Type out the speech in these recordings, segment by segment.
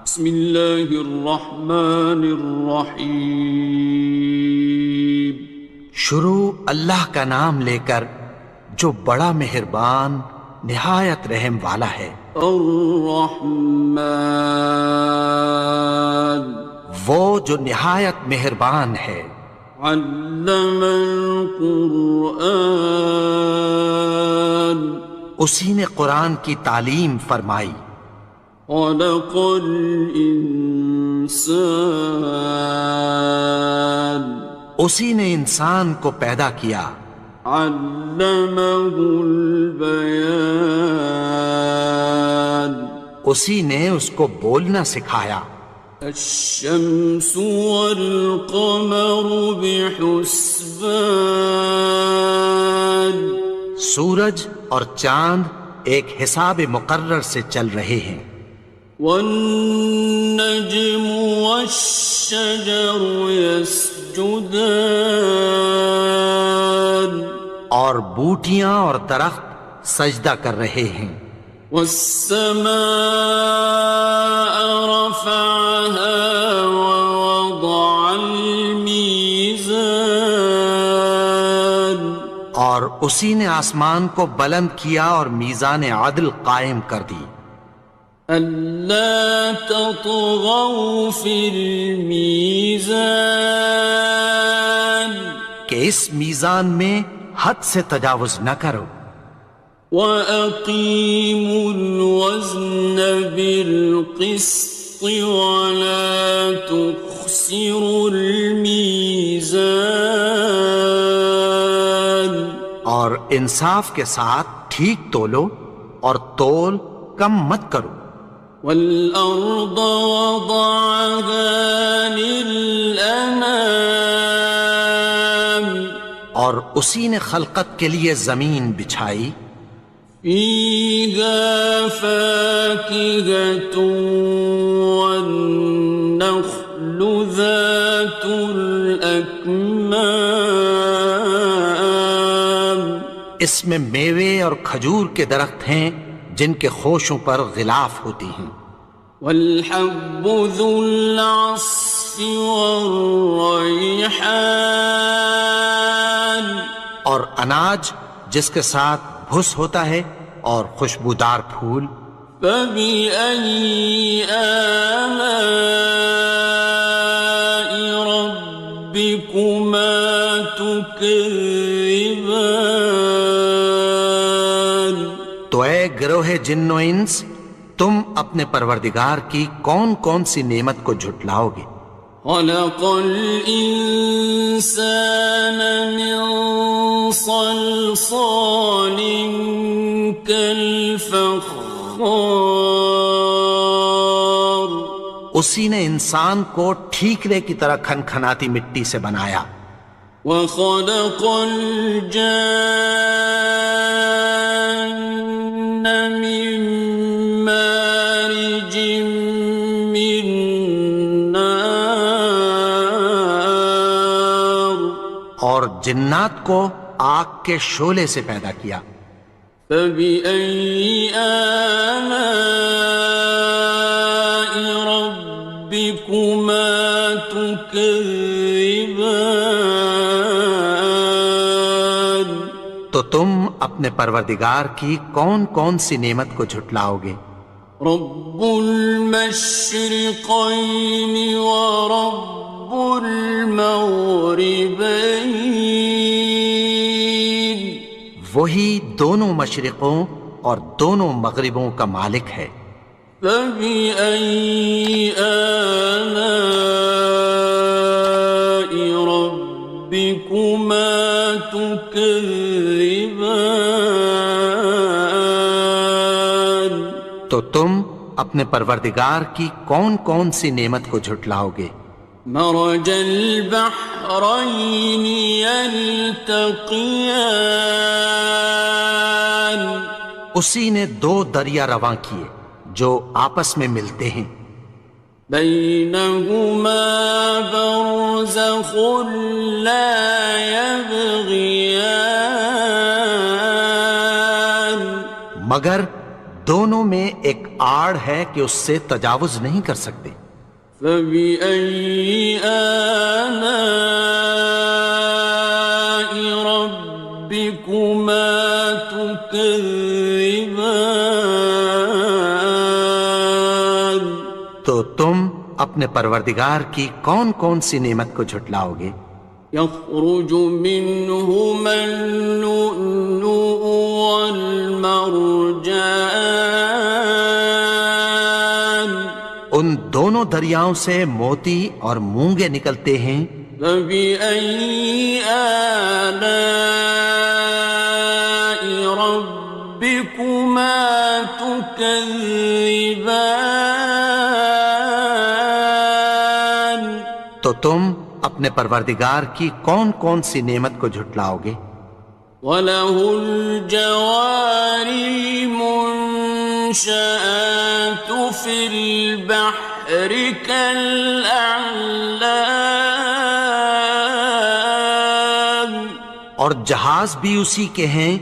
بسم اللہ الرحمن الرحیم۔ شروع اللہ کا نام لے کر جو بڑا مہربان نہایت رحم والا ہے۔ الرحمن، وہ جو نہایت مہربان ہے۔ علم القرآن، اسی نے قرآن کی تعلیم فرمائی۔ خلق الانسان، اسی نے انسان کو پیدا کیا۔ علمہ البیان، اسی نے اس کو بولنا سکھایا۔ الشمس والقمر بحسبان، سورج اور چاند ایک حساب مقرر سے چل رہے ہیں۔ والنجم والشجر يسجدان، اور بوٹیاں اور درخت سجدہ کر رہے ہیں۔ والسماء رفعها ووضع الميزان، اور اسی نے آسمان کو بلند کیا اور میزان عدل قائم کر دی۔ ألا تطغوا في الميزان، کہ اس میزان میں حد سے تجاوز نہ کرو۔ وَأَقِيمُوا الْوَزْنَ بِالْقِسْطِ وَلَا تُخْسِرُوا الْمِيزَانَ، اور انصاف کے ساتھ ٹھیک تولو اور تول کم مت کرو۔ وَالْأَرْضَ وَضَعَهَا لِلْأَنَامِ، اور اسی نے خلقت کے لیے زمین بچھائی۔ فِيهَا فَاكِهَةٌ وَالنَّخْلُ ذَاتُ الْأَكْمَامِ، اس میں میوے اور کھجور کے درخت ہیں جن کے خوشوں پر غلاف ہوتی ہیں۔ وَالْحَبُّ ذُو الْعَصْفِ وَالرَّيْحَانِ، اور اناج جس کے ساتھ بھس ہوتا ہے اور خوشبودار پھول۔ فَبِأَيِّ آلَاءِ رَبِّكُمَا تُكَذِّبَانِ، تو اے گروہ جن و انس، تم اپنے پروردگار کی کون کون سی نعمت کو جھٹلاؤ گے؟ خَلَقَ الْإِنسَانَ مِنْ صَلْصَالٍ كَالْفَخَّارِ، اسی نے انسان کو ٹھیکرے کی طرح کھنکھناتی مٹی سے بنایا۔ وَخَلَقَ الْجَانَّ مِن مَّارِجٍ مِّن نَّارٍ، اور جنات کو آگ کے شعلے سے پیدا کیا۔ فَبِأَيِّ آلَاءِ رَبِّكُمَا تُكَذِّبَانِ، تو تم اپنے پروردگار کی کون کون سی نعمت کو جھٹلاؤ گے؟ رب المشرقين ورب المغربين، وہی دونوں مشرقوں اور دونوں مغربوں کا مالک ہے۔ فَبِأَيِّ آلَاءِ رَبِّكُمَا تُكَذِّبَانِ، تو تم اپنے پروردگار کی کون کون سی نعمت کو جھٹلاؤ گے؟ مرج البحرين يلتقيان، اسی نے دو دریا رواں کیے جو آپس میں ملتے ہیں۔ بينهما برزخ لا يبغيان، مگر دونوں میں ایک آڑ ہے کہ اس سے تجاوز نہیں کر سکتے۔ فبأي آلاء ربكما تكذبان؟ تو تم اپنے پروردگار کی کون کون سی نعمت کو جھٹلاؤ گے؟ يخرج منهما اللؤلؤ والمرجان ان دونوں دریاؤں سے موتی اور مونگے نکلتے ہیں۔ فبأي آلاء ربكما تكذبان؟ تو تم اپنے پروردگار کی کون کون سی نعمت کو جھٹلاؤ گے؟ وَلَهُ الْجَوَارِ الْمُنشَآتُ فِي الْبَحْرِ كَالْأَعْلَامِ، اور جہاز بھی اسی کے ہیں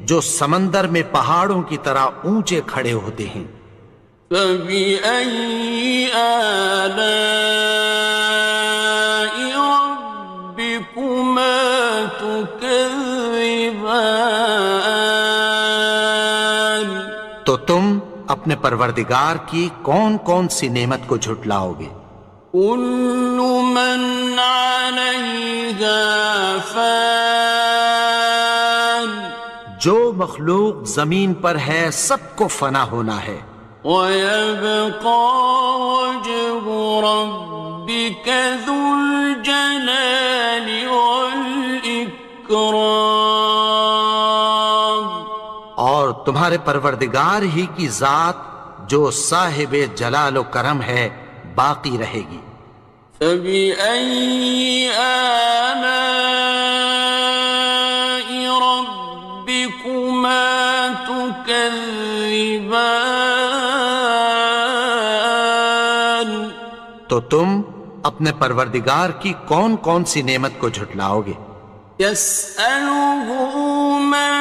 جو سمندر میں پہاڑوں کی طرح اونچے کھڑے ہوتے ہیں۔ فَبِأَيِّ آلَاءِ رَبِّكُمَا تُكَذِّبَانِ؟ تو تم اپنے پروردگار کی کون کون سی نعمت کو جھٹلاؤ گے؟ كُلُّ مَنْ عَلَيْهَا فَانٍ، جو مخلوق زمین پر ہے سب کو فنا ہونا ہے۔ وَيَبْقَى وَجْهُ رَبِّكَ ذُو الْجَلَالِ وَالْإِكْرَامِ، اور تمہارے پروردگار ہی کی ذات جو صاحب جلال و کرم ہے باقی رہے گی۔ فَبِأَيِّ آلَاءِ رَبِّكُمَا تُكَذِّبَانِ؟ تو تم اپنے پروردگار کی کون کون سی نعمت کو جھٹلاؤ گے؟ يَسْأَلُهُ مَن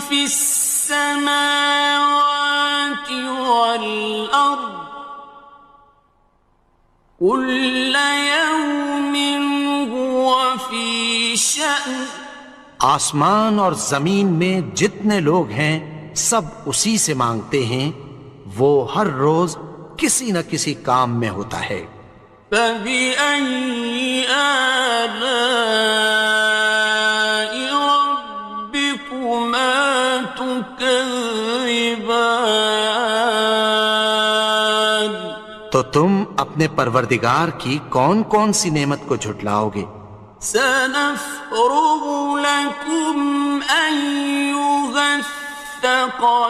فِي السَّمَاوَاتِ وَالْأَرْضِ كُلَّ يَوْمٍ هُوَ فِي شَأْنٍ، آسمان اور زمین میں جتنے لوگ ہیں سب اسی سے مانگتے ہیں، وہ ہر روز کسی نہ کسی کام میں ہوتا ہے۔ فَبِأَيِّ آلَاءِ رَبِّكُمَا تُكَذِّبَانِ؟ تو تم اپنے پروردگار کی کون کون سی نعمت کو جھٹلاؤ گے؟ سَنَفْرُغُ لَكُمْ أَيُّهَ الثَّقَلَانِ،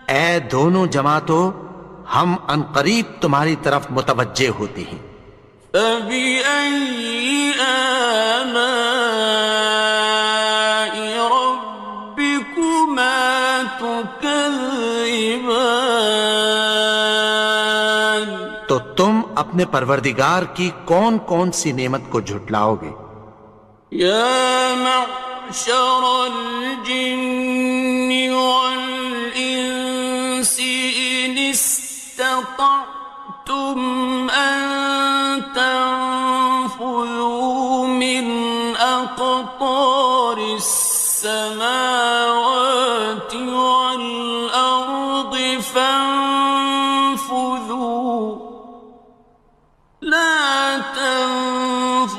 اے دونوں جماعتوں، ہم عنقریب تمہاری طرف متوجہ ہوتے ہیں۔ فَبِأَيِّ آلَاءِ رَبِّكُمَا تُكَذِّبَانِ؟ تو تم اپنے پروردگار کی کون کون سی نعمت کو جھٹلاؤ گے؟ يَا مَعْشَرَ الْجِنِّ وَالْإِنسِ إِنِ اسْتَطَعْتُمْ أَن تَنفُذُوا مِنْ أَقْطَارِ السَّمَاوَاتِ وَالْأَرْضِ فَانفُذُوا، لَا تَنفُذُونَ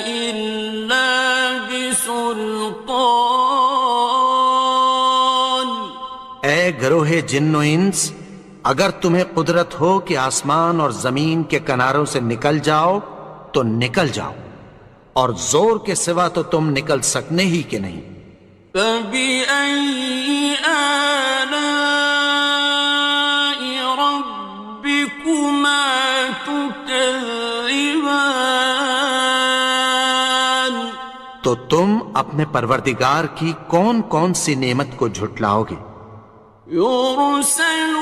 إِلَّا بِسُلْطَانٍ۔ اے گروہ جن و انس، اگر تمہیں قدرت ہو کہ آسمان اور زمین کے کناروں سے نکل جاؤ تو نکل جاؤ، اور زور کے سوا تو تم نکل سکنے ہی کہ نہیں۔ فَبِأَيِّ آلَاءِ رَبِّكُمَا تُكَذِّبَانِ؟ تو تم اپنے پروردگار کی کون کون سی نعمت کو جھٹلاؤ گے؟ يُرْسَلُ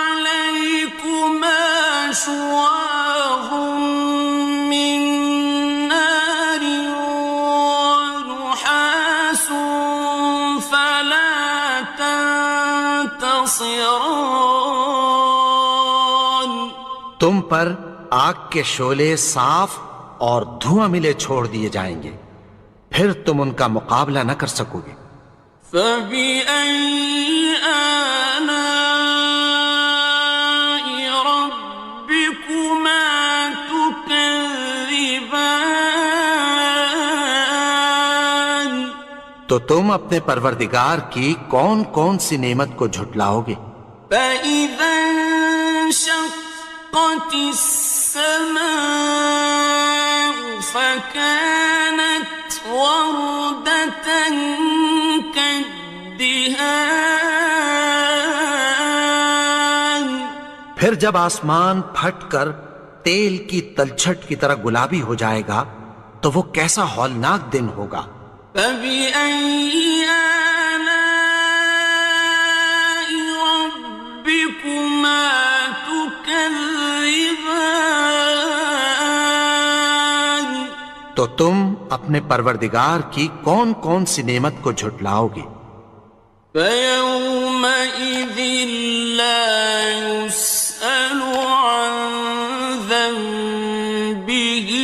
عَلَيْكُمَا شُوَاظٌ مِّن نَّارٍ وَنُحَاسٌ خاصران. تم پر آگ کے شعلے صاف اور دھواں ملے چھوڑ دیے جائیں گے، پھر تم ان کا مقابلہ نہ کر سکو گے۔ فَبِأَيِّ آلَاءِ رَبِّكُمَا تُكَذِّبَانِ. تو تم اپنے پروردگار کی کون کون سی نعمت کو جھٹلاؤ گے؟ فَإِذَا انشَقَّتِ السَّمَاءُ فَكَانَتْ وَرْدَةً كَالدِّهَانِ. پھر جب آسمان پھٹ کر تیل کی تلچھٹ کی طرح گلابی ہو جائے گا تو وہ کیسا ہولناک دن ہوگا۔ فَبِأَيِّ آلَاءِ رَبِّكُمَا تُكَذِّبَانِ. تو تم اپنے پروردگار کی کون کون سی نعمت کو جھٹلاؤ گے؟ فَيَوْمَئِذٍ لَا يُسْأَلُ عَنْ ذَنبِهِ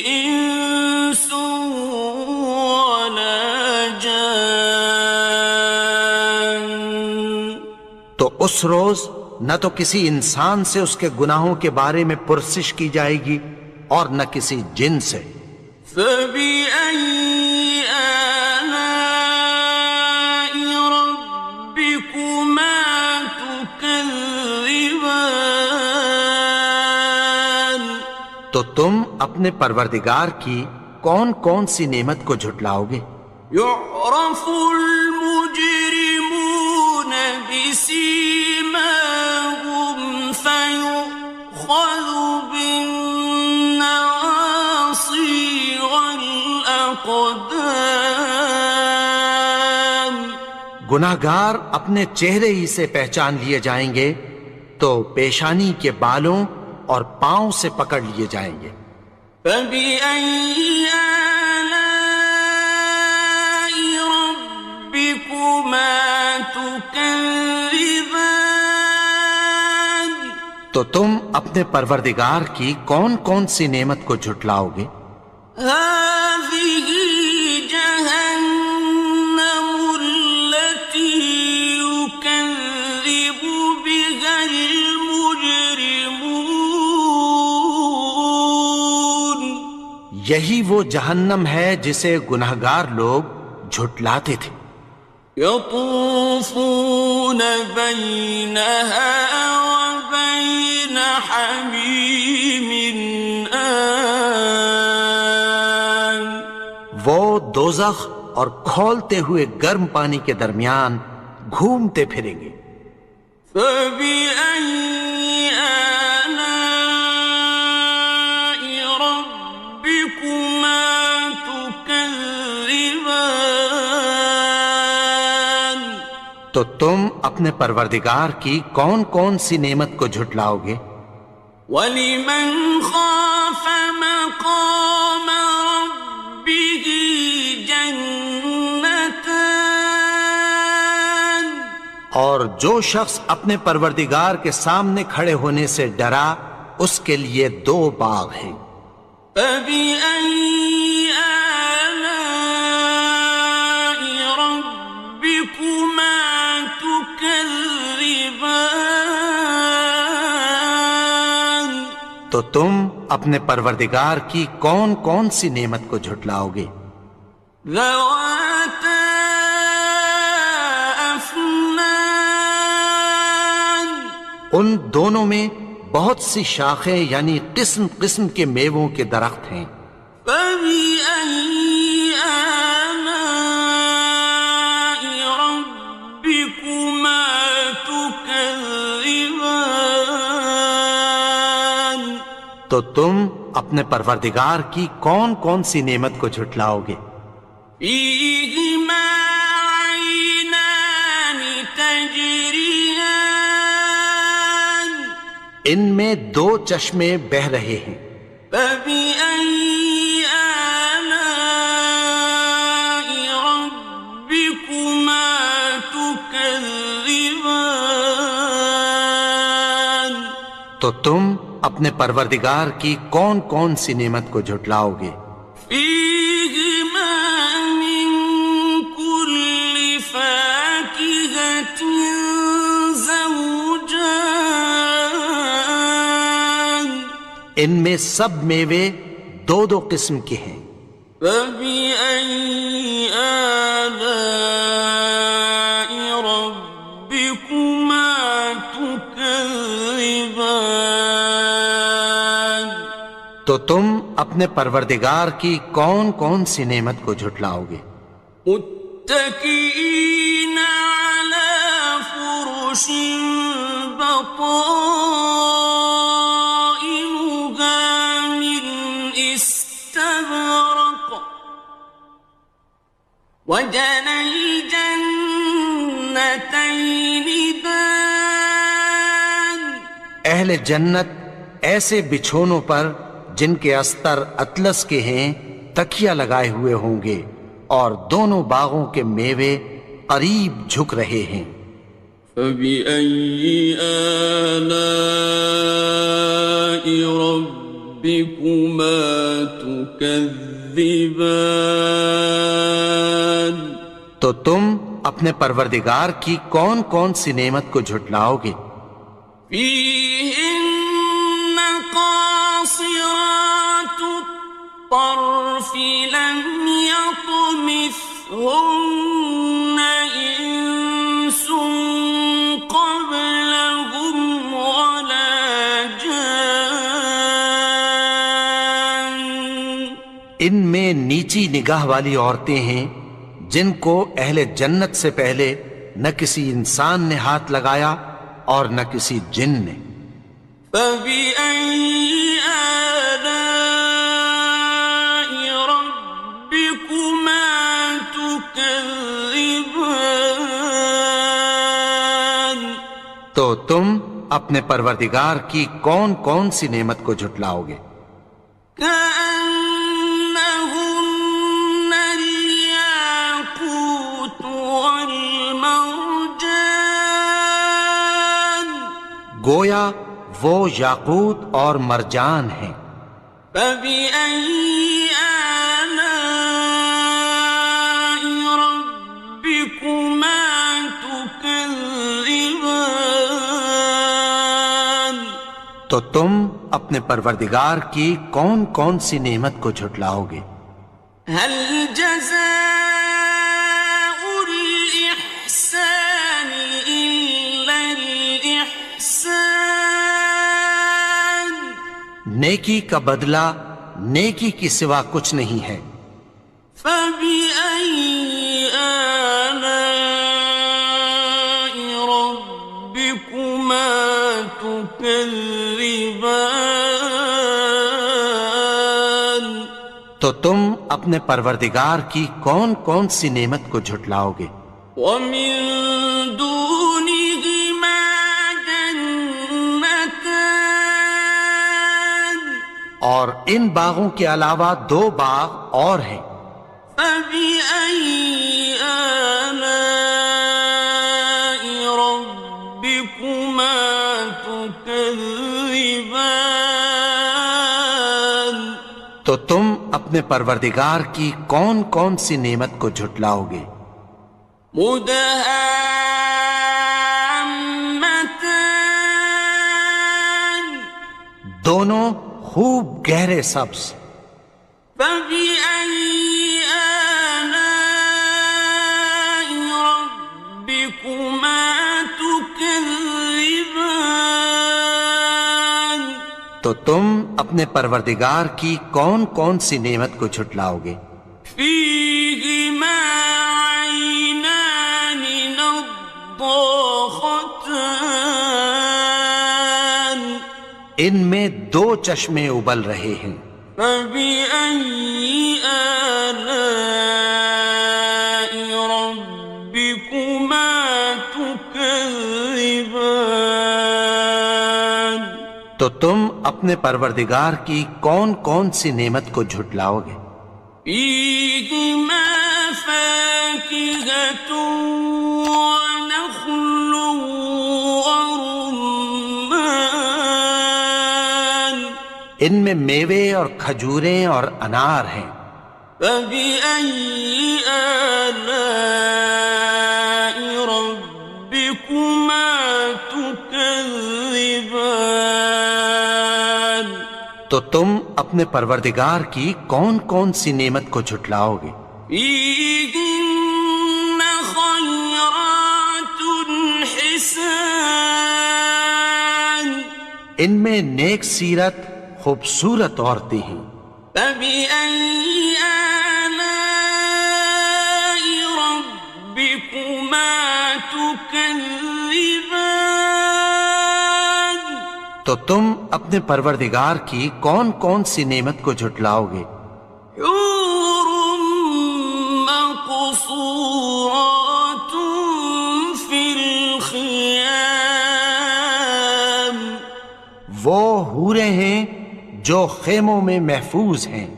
إِنسٌ وَلَا جَانٌ. تو اس روز نہ تو کسی انسان سے اس کے گناہوں کے بارے میں پرسش کی جائے گی اور نہ کسی جن سے۔ فَبِأَيِّ آلَاءِ رَبِّكُمَا تُكَذِّبَانِ. تو تم اپنے پروردگار کی کون کون سی نعمت کو جھٹلاؤ گے؟ يُعْرَفُ الْمُجْرِمُونَ بِسِيمَاهُمْ فَيُؤْخَذُ بِالنَّوَاصِي وَالْأَقْدَامِ. گناہگار اپنے چہرے ہی سے پہچان لیے جائیں گے تو پیشانی کے بالوں اور پاؤں سے پکڑ لیے جائیں گے۔ فَبِأَيِّ آلَاءِ رَبِّكُمَا تُكَذِّبَانِ. تو تم اپنے پروردگار کی کون کون سی نعمت کو جھٹلاؤ گے؟ هَٰذِهِ جَهَنَّمُ الَّتِي يُكَذِّبُ بِهَا الْمُجْرِمُونَ. یہی وہ جہنم ہے جسے گناہگار لوگ جھٹلاتے تھے۔ يَطُوفُونَ بَيْنَهَا وَبَيْنَ حَمِيمٍ آنٍ. وہ دوزخ اور کھولتے ہوئے گرم پانی کے درمیان گھومتے پھریں گے۔ فَبِأَيِّ آلَاءِ رَبِّكُمَا تُكَذِّبَانِ. تو تم اپنے پروردگار کی کون کون سی نعمت کو جھٹلاؤ گے؟ وَلِمَنْ خَافَ مَقَامَ رَبِّهِ جَنَّتَانِ. اور جو شخص اپنے پروردگار کے سامنے کھڑے ہونے سے ڈرا اس کے لیے دو باغ ہیں۔ فَبِأَيِّ آلَاءِ رَبِّكُمَا تُكَذِّبَانِ. تو تم اپنے پروردگار کی کون کون سی نعمت کو جھٹلاؤ گے؟ ذَوَاتَا أَفْنَانٍ. ان دونوں میں بہت سی شاخیں یعنی قسم قسم کے میووں کے درخت ہیں۔ فَبِأَيِّ آلَاءِ رَبِّكُمَا تُكَذِّبَانِ. تو تم اپنے پروردگار کی کون کون سی نعمت کو جھٹلاؤ گے؟ فِيهِمَا عَيْنَانِ تَجْرِيَانِ. ان میں دو چشمے بہہ رہے ہیں۔ فَبِأَيِّ آلَاءِ رَبِّكُمَا تُكَذِّبَانِ. تكذبان تو تم اپنے پروردگار کی کون کون سی نعمت کو جھٹلاؤ گے؟ فيهما من كل فاكهة زوجان ان میں سب میوے دو دو قسم کے ہیں۔ فبأي آلاء ربكما تكذبان تو تم اپنے پروردگار کی کون کون سی نعمت کو جھٹلاؤ گے؟ متكئين على فرش بطائنها من استبرق وجنى الجنتين دان اہل جنت ایسے بچھونوں پر جن کے استر اطلس کے ہیں تکیہ لگائے ہوئے ہوں گے، اور دونوں باغوں کے میوے قریب جھک رہے ہیں۔ فبأي آلاء ربكما تكذبان تو تم اپنے پروردگار کی کون کون سی نعمت کو جھٹلاؤ گے؟ فيهن قاصرات الطرف لم يطمثهن إنس قبلهم ولا جان ان میں نیچی نگاہ والی عورتیں ہیں جن کو اہل جنت سے پہلے نہ کسی انسان نے ہاتھ لگایا اور نہ کسی جن نے۔ فبأي آلاء ربكما تكذبان تو تم اپنے پروردگار کی کون کون سی نعمت کو جھٹلاؤ گے؟ كأنهن الياقوت والمرجان گویا وہ یاقوت اور مرجان ہیں۔ فبأي آلاء ربكما تكذبان تو تم اپنے پروردگار کی کون کون سی نعمت کو جھٹلاؤ گے؟ هل جزاء الإحسان إلا الإحسان نیکی کا بدلہ نیکی کی سوا کچھ نہیں ہے۔ فبأي آلاء ربكما تكذبان تو تم اپنے پروردگار کی کون کون سی نعمت کو جھٹلاؤ گے؟ ومن دونهما جنتان اور ان باغوں کے علاوہ دو باغ اور ہیں۔ فبأي آلاء ربكما تكذبان تو تم اپنے پروردگار کی کون کون سی نعمت کو جھٹلاؤ گے؟ مدهامتان دونوں خوب گہرے سبز۔ فبأي آلاء ربكما تكذبان تو تم اپنے پروردگار کی کون کون سی نعمت کو جھٹلاؤ گے؟ فيهما عينان نضاختان ان میں دو چشمے ابل رہے ہیں۔ فبأي آلاء ربكما تكذبان تو تم اپنے پروردگار کی کون کون سی نعمت کو جھٹلاؤ گے؟ فيهما فاكهة ونخل ان میں میوے اور کھجوریں اور انار ہیں۔ فبأي آلاء ربكما تكذبان؟ تو تم اپنے پروردگار کی کون کون سی نعمت کو جھٹلاؤ گے؟ فيهن خيرات حسان، ان میں نیک سیرت خوبصورت عورتیں ہیں۔ فبأي آلاء ربكما تكذبان؟ تو تم اپنے پروردگار کی کون کون سی نعمت کو جھٹلاؤ گے؟ حور مقصورات في الخيام، وہ حوریں ہیں جو خیموں میں محفوظ ہیں۔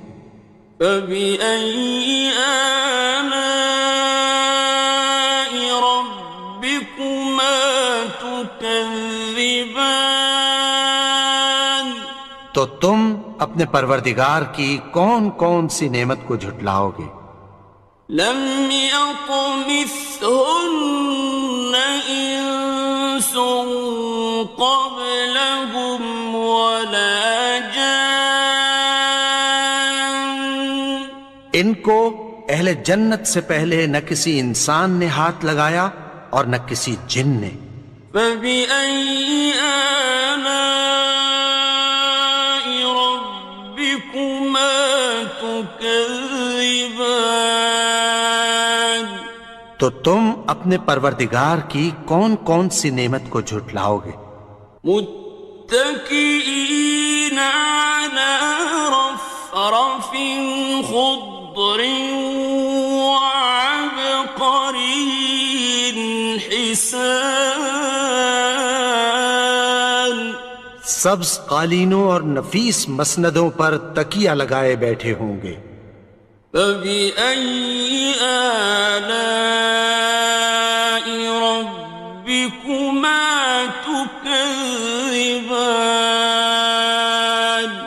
فبأي آلاء ربكما تكذبان؟ تو تم اپنے پروردگار کی کون کون سی نعمت کو جھٹلاؤ گے؟ لم يطمثهن إنس قبلهم ولا جان، ان کو اہل جنت سے پہلے نہ کسی انسان نے ہاتھ لگایا اور نہ کسی جن نے۔ فبأي آلاء ربكما تكذبان؟ تو تم اپنے پروردگار کی کون کون سی نعمت کو جھٹلاؤ گے؟ متكئين على رفرف خضر وعبقري حسان، سبز قالینوں اور نفیس مسندوں پر تکیہ لگائے بیٹھے ہوں گے۔ فبأي آلاء ربكما تكذبان؟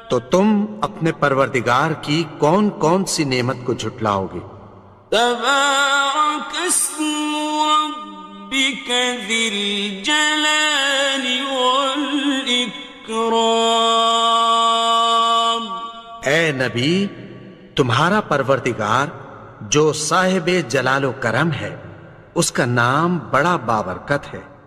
تو تم اپنے پروردگار کی کون کون سی نعمت کو جھٹلاؤ گے؟ تبارك اسم ربك ذي الجلال والإكرام۔ اے نبی، تمہارا پروردگار جو صاحب جلال و کرم ہے، اس کا نام بڑا بابرکت ہے۔